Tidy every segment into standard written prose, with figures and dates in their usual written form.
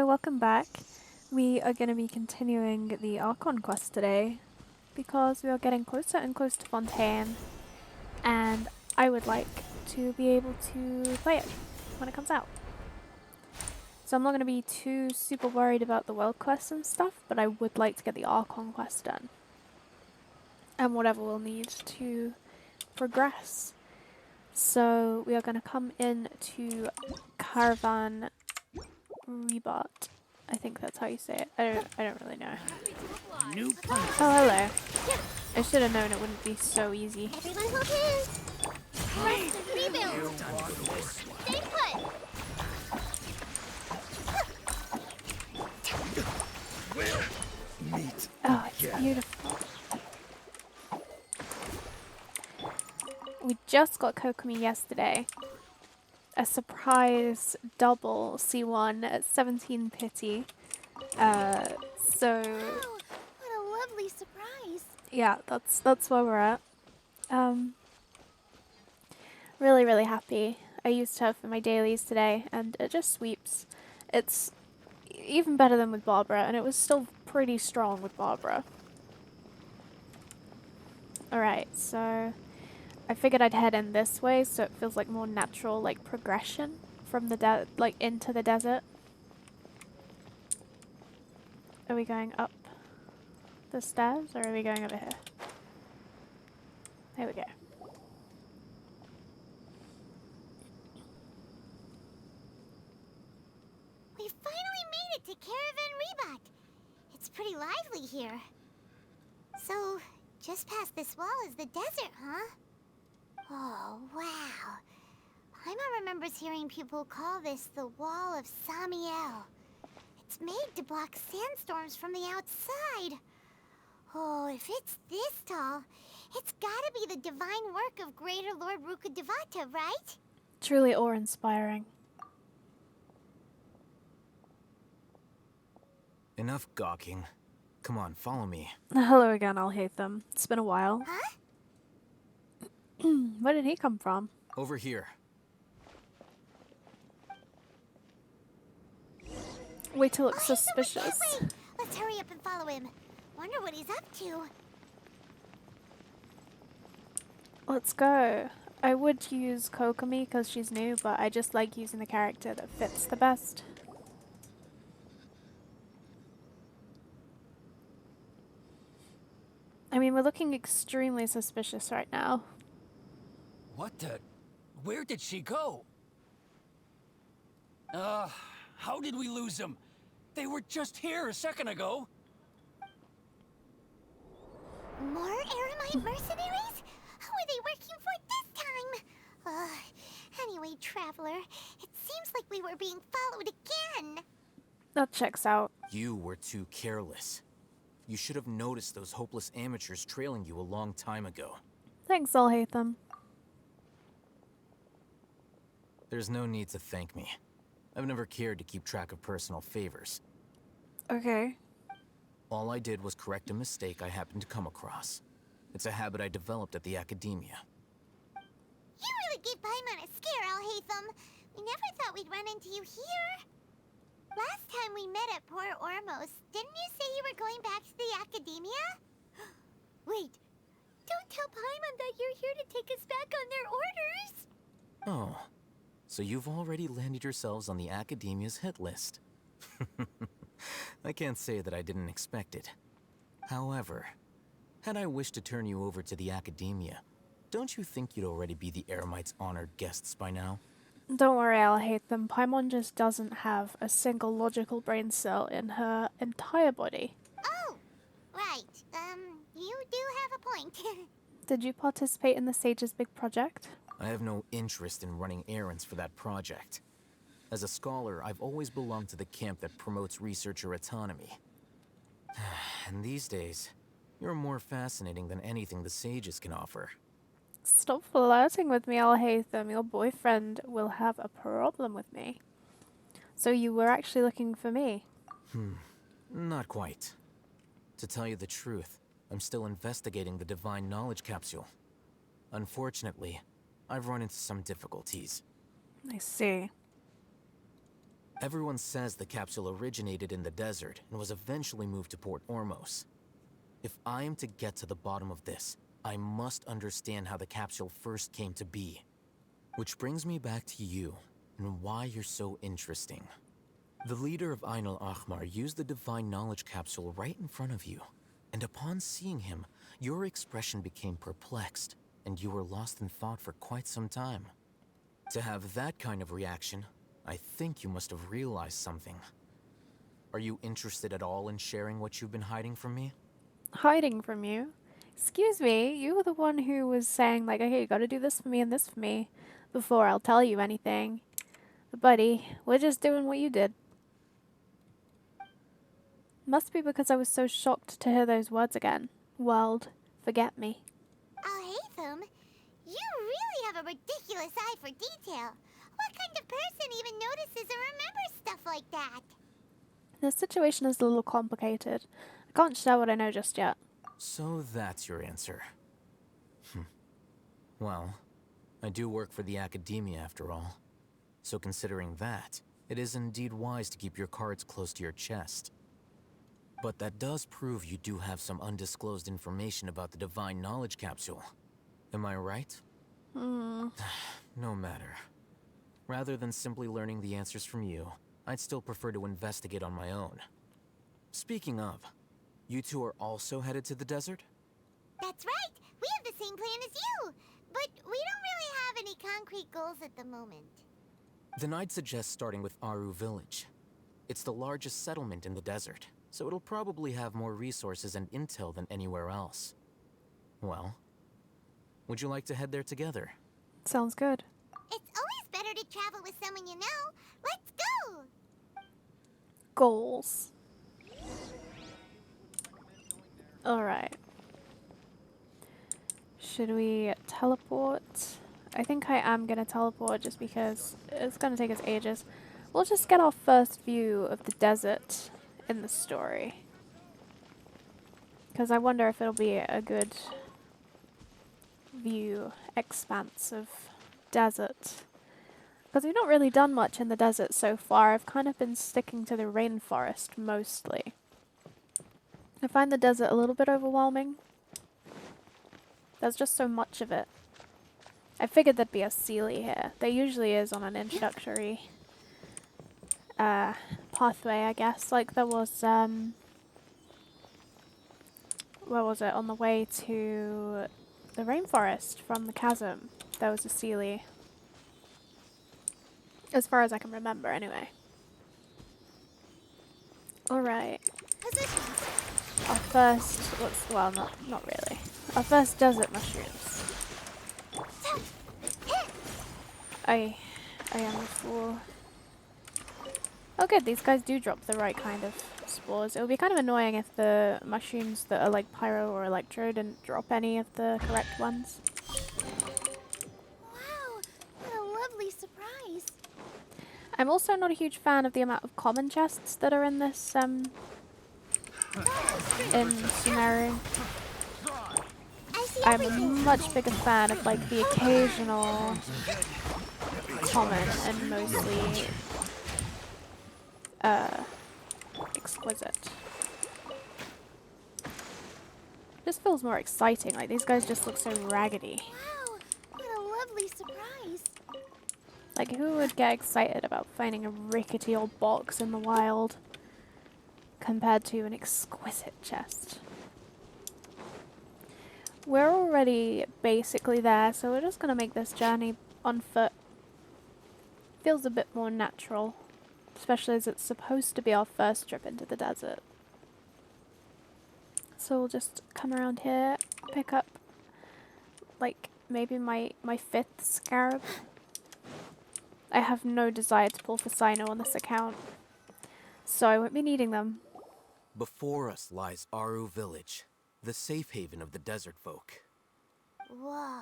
welcome back. We are going to be continuing the Archon quest today because we are getting closer and closer to Fontaine, and I would like to be able to play it when it comes out. So I'm not going to be too super worried about the world quest and stuff, but I would like to get the Archon quest done. And whatever we'll need to progress. So we are going to come in to Caravan Rebat. I think that's how you say it. I don't really know. New punch. Oh, hello. I should have known it wouldn't be so easy. Everyone hold hands. Rest and rebuild. Stay put. Meet. Oh, it's beautiful. We just got Kokomi yesterday. A surprise double C1 at 17 pity. So Wow, what a lovely surprise. yeah, that's where we're at. Really happy. I used her for my dailies today, and it just sweeps. It's even better than with Barbara, and it was still pretty strong with Barbara. Alright, so I figured I'd head in this way so it feels like more natural, like progression from the into the desert. Are we going up the stairs or are we going over here? There we go. We finally made it to Caravan Rebat. It's pretty lively here. So, just past this wall is the desert, huh? Oh, wow. Paimon remembers hearing people call this the Wall of Samiel. It's made to block sandstorms from the outside. Oh, if it's this tall, it's gotta be the divine work of Greater Lord Rukkhadevata, right? Truly awe-inspiring. Enough gawking. Come on, follow me. Hello again, I'll hate them. It's been a while. Huh? Where did he come from? Over here. Wait to look Oh, he's over suspicious. that way. Let's hurry up and follow him. Wonder what he's up to. Let's go. I would use Kokomi because she's new, but I just like using the character that fits the best. I mean, we're looking extremely suspicious right now. What the? Where did she go? How did we lose them? They were just here a second ago. More Aramite mercenaries? Who are they working for this time? Anyway, Traveler, it seems like we were being followed again. That checks out. You were too careless. You should have noticed those hopeless amateurs trailing you a long time ago. Thanks, I'll hate them. There's no need to thank me. I've never cared to keep track of personal favors. Okay. All I did was correct a mistake I happened to come across. It's a habit I developed at the academia. You really gave Paimon a scare, Alhaitham. We never thought we'd run into you here. Last time we met at Port Ormos, didn't you say you were going back to the academia? Wait, don't tell Paimon that you're here to take us back on their orders. Oh, so you've already landed yourselves on the academia's hit list. I can't say that I didn't expect it. However, had I wished to turn you over to the academia, don't you think you'd already be the Aramite's honored guests by now? Don't worry, I'll hate them. Paimon just doesn't have a single logical brain cell in her entire body. Oh, right. You do have a point. Did you participate in the Sage's big project? I have no interest in running errands for that project. As a scholar, I've always belonged to the camp that promotes researcher autonomy. And these days, you're more fascinating than anything the sages can offer. Stop flirting with me, I'll hate them. Your boyfriend will have a problem with me. So you were actually looking for me? Not quite. To tell you the truth, I'm still investigating the Divine Knowledge Capsule. Unfortunately, I've run into some difficulties. I see. Everyone says the capsule originated in the desert and was eventually moved to Port Ormos. If I am to get to the bottom of this, I must understand how the capsule first came to be. Which brings me back to you, and why you're so interesting. The leader of Ain al-Ahmar used the Divine Knowledge Capsule right in front of you, and upon seeing him, your expression became perplexed, and you were lost in thought for quite some time. To have that kind of reaction, I think you must have realized something. Are you interested at all in sharing what you've been hiding from me? Hiding from you? Excuse me, you were the one who was saying, like, okay, you gotta do this for me and this for me before I'll tell you anything. Buddy, we're just doing what you did. Must be because I was so shocked to hear those words again. World, forget me. Oh, Hatham, you really have a ridiculous eye for detail. What kind of person even notices or remembers stuff like that? The situation is a little complicated. I can't share what I know just yet. So that's your answer. Well, I do work for the Academia after all. So considering that, it is indeed wise to keep your cards close to your chest. But that does prove you do have some undisclosed information about the Divine Knowledge Capsule. Am I right? No matter. Rather than simply learning the answers from you, I'd still prefer to investigate on my own. Speaking of, you two are also headed to the desert? That's right. We have the same plan as you. But we don't really have any concrete goals at the moment. Then I'd suggest starting with Aru Village. It's the largest settlement in the desert, so it'll probably have more resources and intel than anywhere else. Well, would you like to head there together? Sounds good. It's always better to travel with someone you know. Let's go! Goals. Alright. Should we teleport? I think I am going to teleport just because it's going to take us ages. We'll just get our first view of the desert in the story. Because I wonder if it'll be a good view, expanse of desert. Because we've not really done much in the desert so far. I've kind of been sticking to the rainforest mostly. I find the desert a little bit overwhelming. There's just so much of it. I figured there'd be a Sealy here. There usually is on an introductory pathway, I guess. Like there was, where was it? On the way to the rainforest from the chasm, there was a Sealy. As far as I can remember, anyway. Alright. Our first, well, not really. Our first desert mushrooms. I am a fool. Oh good, these guys do drop the right kind of spores. It would be kind of annoying if the mushrooms that are like pyro or electro didn't drop any of the correct ones. Wow, what a lovely surprise. I'm also not a huge fan of the amount of common chests that are in this, in sumeru. I'm a much bigger fan of like the occasional common and mostly exquisite. Just feels more exciting, like these guys just look so raggedy. Wow, what a lovely surprise. Like who would get excited about finding a rickety old box in the wild compared to an exquisite chest? We're already basically there, so we're just gonna make this journey on foot. Feels a bit more natural, especially as it's supposed to be our first trip into the desert. So we'll just come around here, pick up like maybe my fifth scarab. I have no desire to pull for cyno on this account, so I won't be needing them. Before us lies Aru Village, the safe haven of the desert folk. Whoa,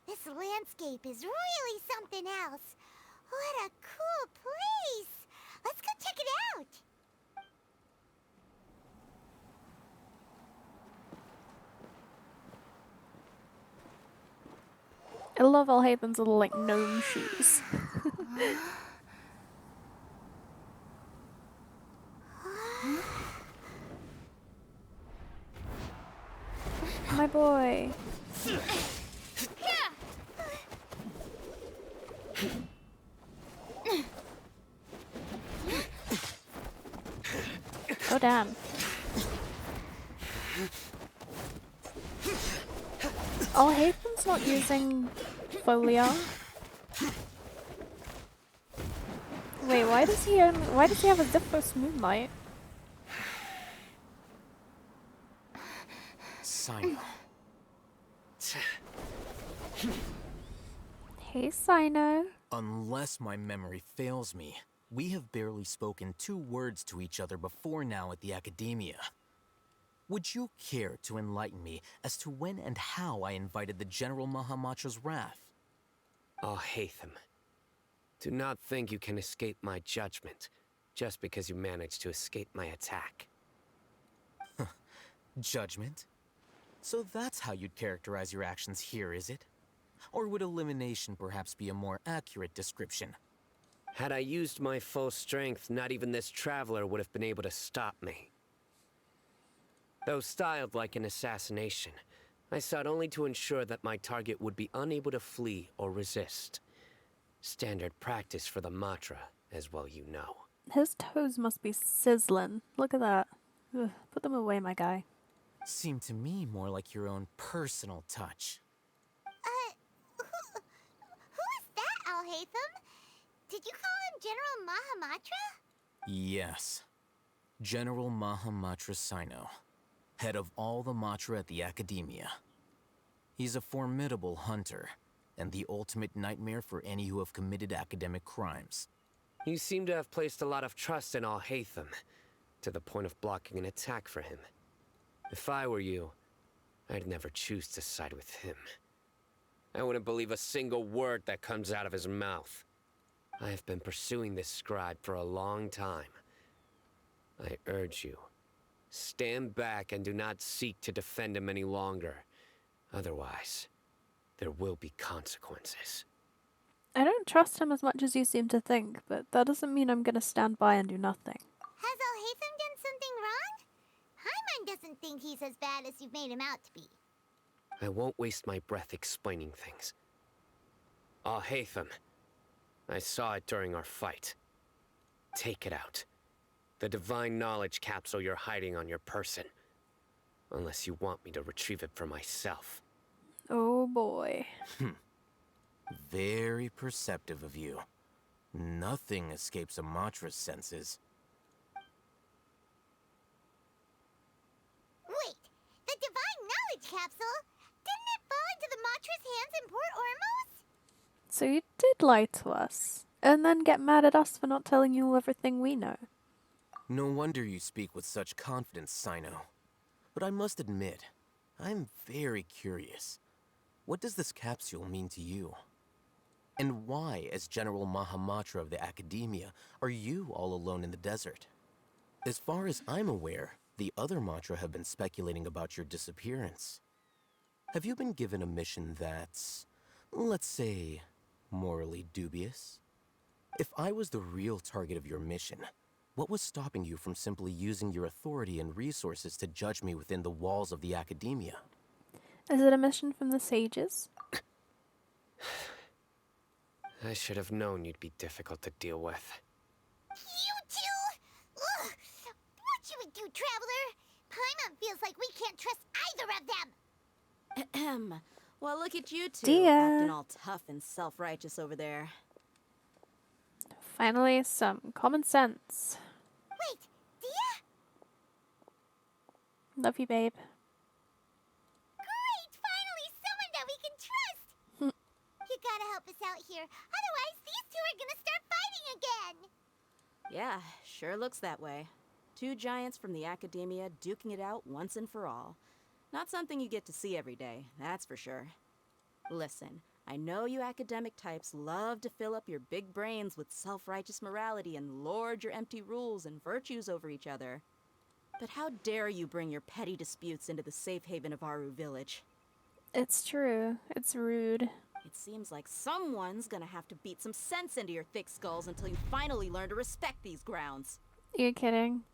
this landscape is really something else. What a cool place! Let's go check it out! I love Alhaven's little like gnome shoes. boy. Oh, damn. Oh, Haytham's not using Folia. Wait, why does he have a Zipfos Moonlight? Cyno. Hey, Cyno. Unless my memory fails me, we have barely spoken 2 words to each other before now at the Academia. Would you care to enlighten me as to when and how I invited the General Mahamatra's wrath? Oh, Haytham. Do not think you can escape my judgment, just because you managed to escape my attack. Judgment? So that's how you'd characterize your actions here, is it? Or would elimination perhaps be a more accurate description? Had I used my full strength, not even this traveler would have been able to stop me. Though styled like an assassination, I sought only to ensure that my target would be unable to flee or resist. Standard practice for the Matra, as well you know. His toes must be sizzling. Look at that. Ugh, put them away, my guy. Seemed to me more like your own personal touch. Who is that, Alhaitham? Did you call him General Mahamatra? Yes. General Mahamatra Cyno, head of all the Matra at the Academia. He's a formidable hunter, and the ultimate nightmare for any who have committed academic crimes. You seem to have placed a lot of trust in Alhaitham, to the point of blocking an attack for him. If I were you, I'd never choose to side with him. I wouldn't believe a single word that comes out of his mouth. I have been pursuing this scribe for a long time. I urge you, stand back and do not seek to defend him any longer. Otherwise, there will be consequences. I don't trust him as much as you seem to think, but that doesn't mean I'm gonna stand by and do nothing. Has Alhaitham done something wrong? Hyman doesn't think he's as bad as you've made him out to be. I won't waste my breath explaining things. Alhaitham, I saw it during our fight. Take it out. The divine knowledge capsule you're hiding on your person. Unless you want me to retrieve it for myself. Oh boy. Very perceptive of you. Nothing escapes a Matra's senses. Wait, the divine knowledge capsule? Didn't it fall into the Matra's hands in Port Ormos? So you did lie to us, and then get mad at us for not telling you everything we know. No wonder you speak with such confidence, Cyno. But I must admit, I'm very curious. What does this capsule mean to you? And why, as General Mahamatra of the Academia, are you all alone in the desert? As far as I'm aware, the other Matra have been speculating about your disappearance. Have you been given a mission that's, let's say, morally dubious? If I was the real target of your mission, what was stopping you from simply using your authority and resources to judge me within the walls of the Academia? Is it a mission from the sages? I should have known you'd be difficult to deal with. You two? Ugh! What should we do, Traveler? Paimon feels like we can't trust either of them. Ahem. Well, look at you two, Dear. acting all tough and self-righteous over there. Finally, some common sense. Wait, Dia? Love you, babe. Great! Finally, someone that we can trust! You gotta help us out here. Otherwise, these two are gonna start fighting again! Yeah, sure looks that way. 2 giants from the Academia duking it out once and for all. Not something you get to see every day, that's for sure. Listen, I know you academic types love to fill up your big brains with self-righteous morality and lord your empty rules and virtues over each other. But how dare you bring your petty disputes into the safe haven of Aru Village? It's true. It's rude. It seems like someone's gonna have to beat some sense into your thick skulls until you finally learn to respect these grounds. You're kidding.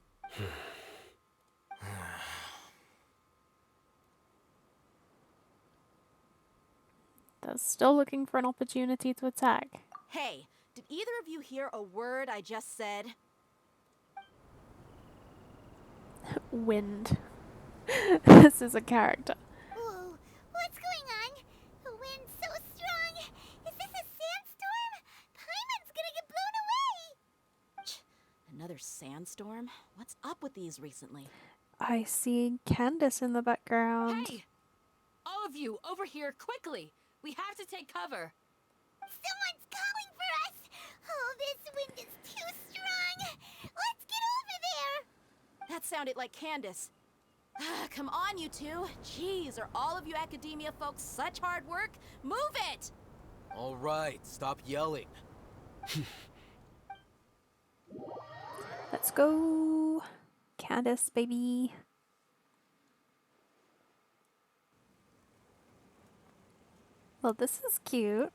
They're still looking for an opportunity to attack. Hey, did either of you hear a word I just said? Wind. This is a character. Whoa, what's going on? The wind's so strong. Is this a sandstorm? Paimon's gonna get blown away. Another sandstorm? What's up with these recently? I see Candace in the background. Hey! All of you, over here, quickly! We have to take cover! Someone's calling for us. Oh, this wind is too strong. Let's get over there. That sounded like Candace. Come on, you two. Jeez, are all of you academia folks such hard work? Move it! All right, stop yelling. Let's go. Candace, baby. Well, this is cute.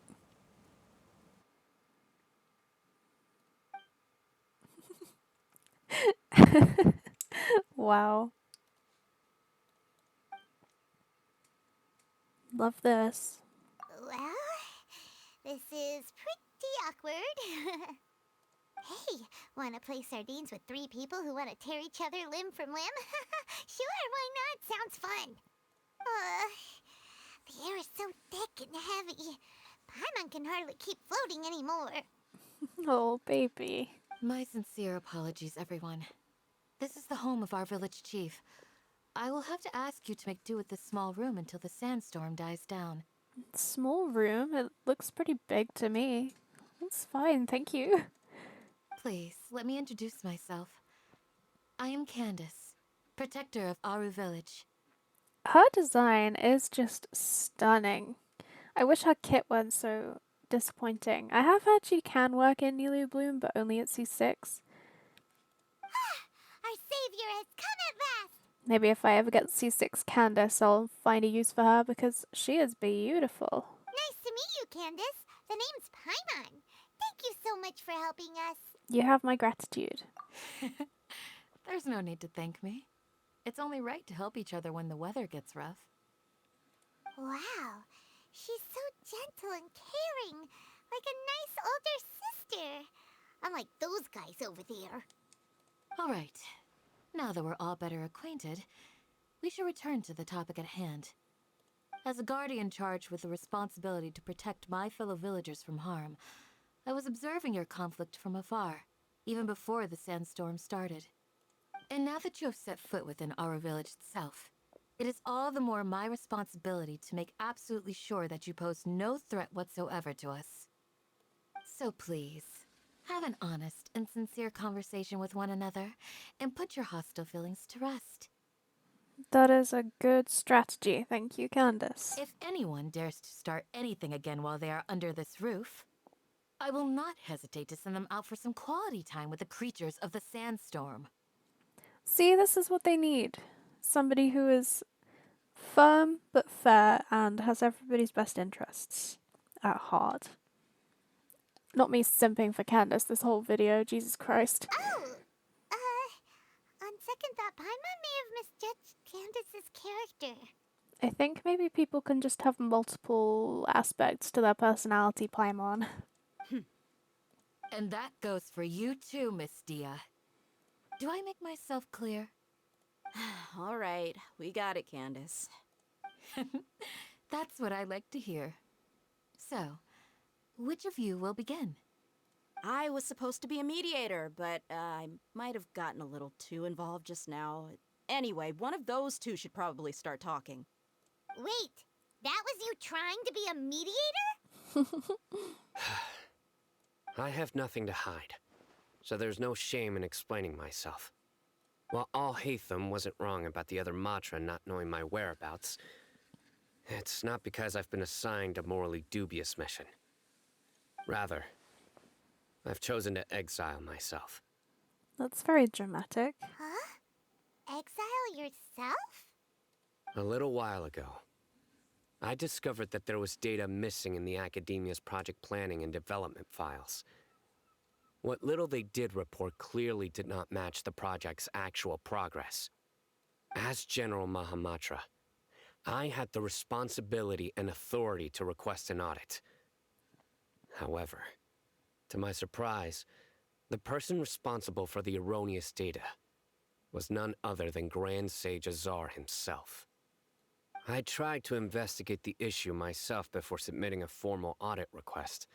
Wow. Love this. Well, this is pretty awkward. Hey, want to play sardines with 3 people who want to tear each other limb from limb? Sure, why not? Sounds fun. The air is so thick and heavy. Paimon can hardly keep floating anymore. Oh, baby. My sincere apologies, everyone. This is the home of our village chief. I will have to ask you to make do with this small room until the sandstorm dies down. Small room. It looks pretty big to me. It's fine, thank you. Please, let me introduce myself. I am Candace, protector of Aru village. Her design is just stunning. I wish her kit weren't so disappointing. I have heard she can work in Nilu Bloom, but only at C6. Our savior has come at last. Maybe if I ever get C6 Candace, I'll find a use for her because she is beautiful. Nice to meet you, Candace. The name's Paimon. Thank you so much for helping us. You have my gratitude. There's no need to thank me. It's only right to help each other when the weather gets rough. Wow, she's so gentle and caring, like a nice older sister. Unlike those guys over there. All right. Now that we're all better acquainted, we should return to the topic at hand. As a guardian charged with the responsibility to protect my fellow villagers from harm, I was observing your conflict from afar, even before the sandstorm started. And now that you have set foot within our village itself, it is all the more my responsibility to make absolutely sure that you pose no threat whatsoever to us. So please, have an honest and sincere conversation with one another, and put your hostile feelings to rest. That is a good strategy. Thank you, Candace. If anyone dares to start anything again while they are under this roof, I will not hesitate to send them out for some quality time with the creatures of the sandstorm. See, this is what they need. Somebody who is firm but fair and has everybody's best interests at heart. Not me simping for Candace this whole video, Jesus Christ. Oh, on second thought, Paimon may have misjudged Candace's character. I think maybe people can just have multiple aspects to their personality, Paimon. And that goes for you too, Miss Dia. Do I make myself clear? All right, we got it, Candace. That's what I like to hear. So, which of you will begin? I was supposed to be a mediator, but I might have gotten a little too involved just now. Anyway, one of those two should probably start talking. Wait, that was you trying to be a mediator? I have nothing to hide, so there's no shame in explaining myself. While Al Haytham wasn't wrong about the other Matra not knowing my whereabouts, it's not because I've been assigned a morally dubious mission. Rather, I've chosen to exile myself. That's very dramatic. Huh? Exile yourself? A little while ago, I discovered that there was data missing in the Academia's project planning and development files. What little they did report clearly did not match the project's actual progress. As General Mahamatra, I had the responsibility and authority to request an audit. However, to my surprise, the person responsible for the erroneous data was none other than Grand Sage Azar himself. I tried to investigate the issue myself before submitting a formal audit request,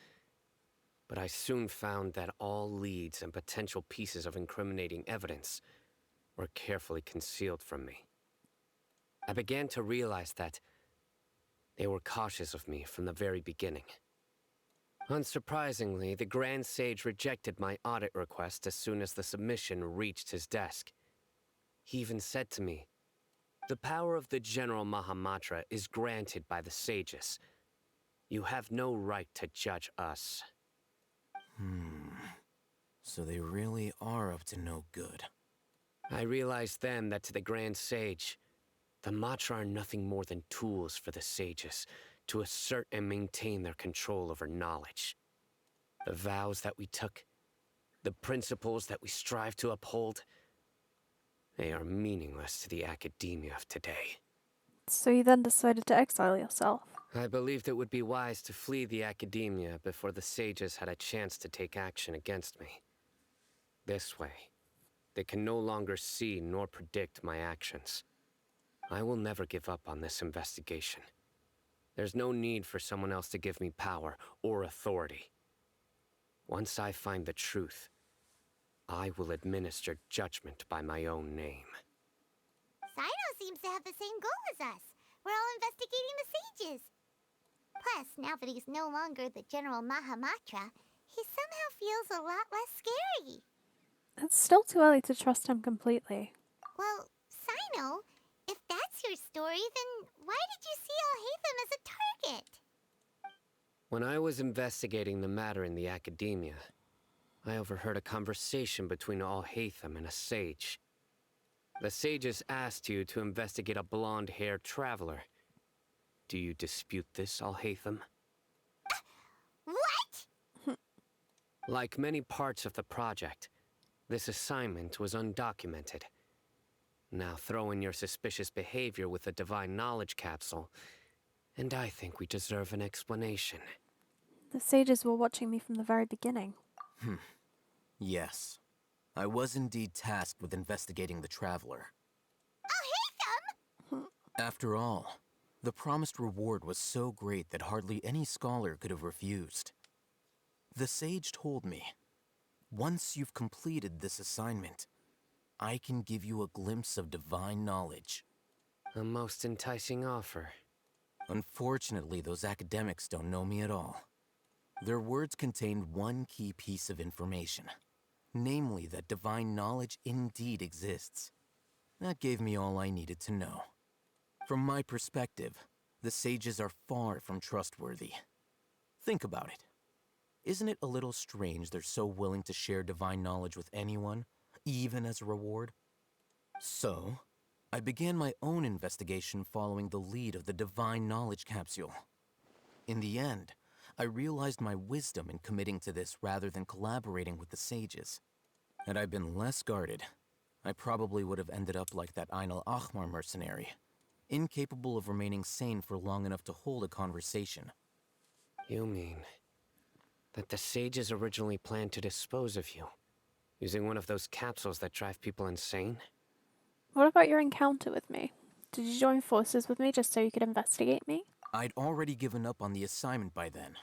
but I soon found that all leads and potential pieces of incriminating evidence were carefully concealed from me. I began to realize that they were cautious of me from the very beginning. Unsurprisingly, the Grand Sage rejected my audit request as soon as the submission reached his desk. He even said to me, "The power of the General Mahamatra is granted by the sages. You have no right to judge us." So they really are up to no good. I realized then that to the Grand Sage, the Matra are nothing more than tools for the sages to assert and maintain their control over knowledge. The vows that we took, the principles that we strive to uphold, they are meaningless to the academia of today. So you then decided to exile yourself. I believed it would be wise to flee the academia before the sages had a chance to take action against me. This way, they can no longer see nor predict my actions. I will never give up on this investigation. There's no need for someone else to give me power or authority. Once I find the truth, I will administer judgment by my own name. Cyno seems to have the same goal as us. We're all investigating the sages. Plus, now that he's no longer the General Mahamatra, he somehow feels a lot less scary. It's still too early to trust him completely. Well, Cyno, if that's your story, then why did you see Alhaitham as a target? When I was investigating the matter in the academia, I overheard a conversation between Alhaitham and a sage. The sages asked you to investigate a blonde-haired traveler. Do you dispute this, Alhaitham? What? Like many parts of the project, this assignment was undocumented. Now throw in your suspicious behavior with the Divine Knowledge Capsule, and I think we deserve an explanation. The sages were watching me from the very beginning. Yes. I was indeed tasked with investigating the Traveler. Alhaitham? After all, the promised reward was so great that hardly any scholar could have refused. The sage told me, once you've completed this assignment, I can give you a glimpse of divine knowledge. A most enticing offer. Unfortunately, those academics don't know me at all. Their words contained one key piece of information, namely that divine knowledge indeed exists. That gave me all I needed to know. From my perspective, the sages are far from trustworthy. Think about it. Isn't it a little strange they're so willing to share divine knowledge with anyone, even as a reward? So, I began my own investigation following the lead of the Divine Knowledge Capsule. In the end, I realized my wisdom in committing to this rather than collaborating with the sages. Had I been less guarded, I probably would have ended up like that Ain al-Ahmar mercenary, incapable of remaining sane for long enough to hold a conversation. You mean that the sages originally planned to dispose of you, using one of those capsules that drive people insane? What about your encounter with me? Did you join forces with me just so you could investigate me? I'd already given up on the assignment by then.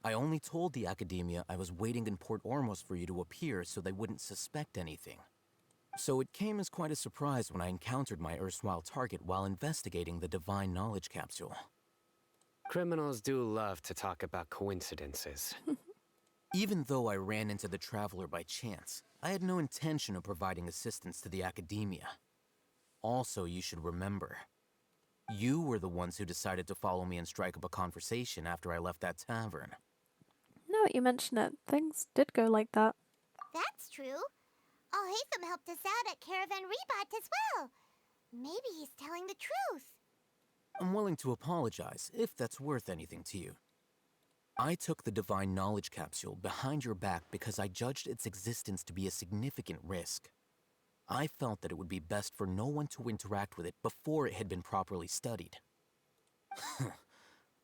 I only told the Academia I was waiting in Port Ormos for you to appear so they wouldn't suspect anything. So it came as quite a surprise when I encountered my erstwhile target while investigating the Divine Knowledge Capsule. Criminals do love to talk about coincidences. Even though I ran into the Traveler by chance, I had no intention of providing assistance to the Academia. Also, you should remember, you were the ones who decided to follow me and strike up a conversation after I left that tavern. Now that you mention it, things did go like that. That's true. Alhaitham helped us out at Caravan Rebat as well. Maybe he's telling the truth. I'm willing to apologize, if that's worth anything to you. I took the Divine Knowledge Capsule behind your back because I judged its existence to be a significant risk. I felt that it would be best for no one to interact with it before it had been properly studied.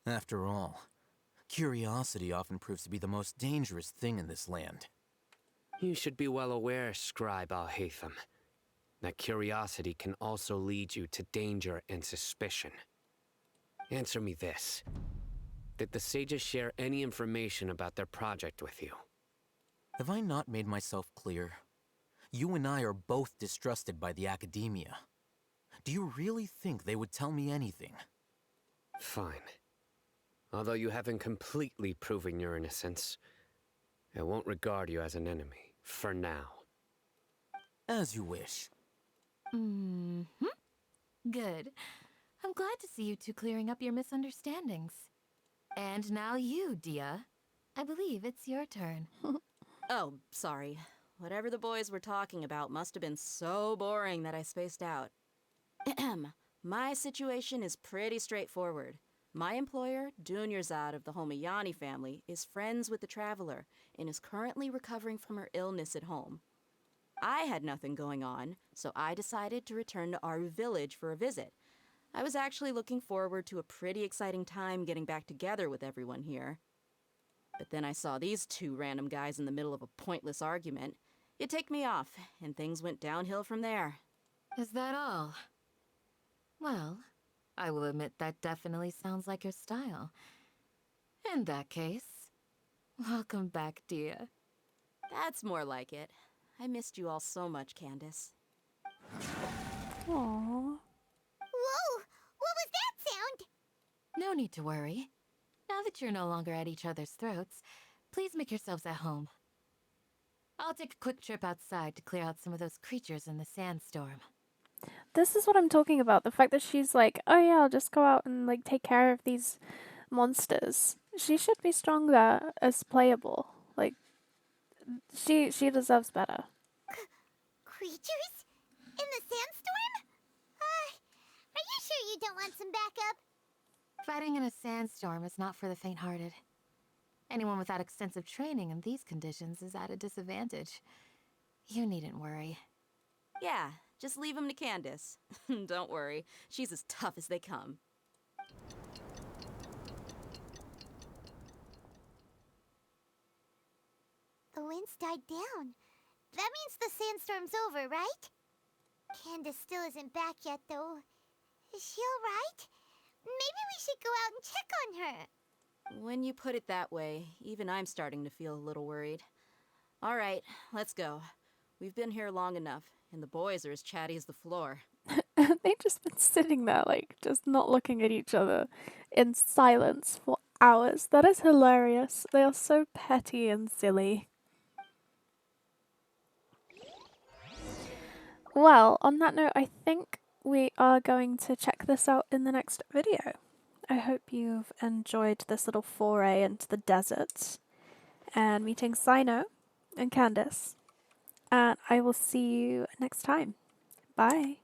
After all, curiosity often proves to be the most dangerous thing in this land. You should be well aware, Scribe Al-Haytham, that curiosity can also lead you to danger and suspicion. Answer me this. Did the sages share any information about their project with you? Have I not made myself clear? You and I are both distrusted by the academia. Do you really think they would tell me anything? Fine. Although you haven't completely proven your innocence, I won't regard you as an enemy, for now. As you wish. Mm-hmm. Good. I'm glad to see you two clearing up your misunderstandings. And now you, Dia. I believe it's your turn. Oh, sorry. Whatever the boys were talking about must have been so boring that I spaced out. Ahem. My situation is pretty straightforward. My employer, Dunyarzad of the Homayani family, is friends with the Traveler and is currently recovering from her illness at home. I had nothing going on, so I decided to return to Aru village for a visit. I was actually looking forward to a pretty exciting time getting back together with everyone here. But then I saw these two random guys in the middle of a pointless argument. It ticked me off, and things went downhill from there. Is that all? Well, I will admit that definitely sounds like your style. In that case, welcome back, Dia. That's more like it. I missed you all so much, Candace. Aww. Whoa! What was that sound? No need to worry. Now that you're no longer at each other's throats, please make yourselves at home. I'll take a quick trip outside to clear out some of those creatures in the sandstorm. This is what I'm talking about. The fact that she's like, oh yeah, I'll just go out and like take care of these monsters. She should be stronger as playable. Like, she deserves better. Creatures? In the sandstorm? Are you sure you don't want some backup? Fighting in a sandstorm is not for the faint-hearted. Anyone without extensive training in these conditions is at a disadvantage. You needn't worry. Yeah, just leave them to Candace. Don't worry, she's as tough as they come. The wind's died down. That means the sandstorm's over, right? Candace still isn't back yet, though. Is she alright? Maybe we should go out and check on her. When you put it that way, even I'm starting to feel a little worried. All right, let's go. We've been here long enough, and the boys are as chatty as the floor. They've just been sitting there, like, just not looking at each other in silence for hours. That is hilarious. They are so petty and silly. Well, on that note, I think we are going to check this out in the next video. I hope you've enjoyed this little foray into the desert and meeting Cyno and Candace. And I will see you next time. Bye.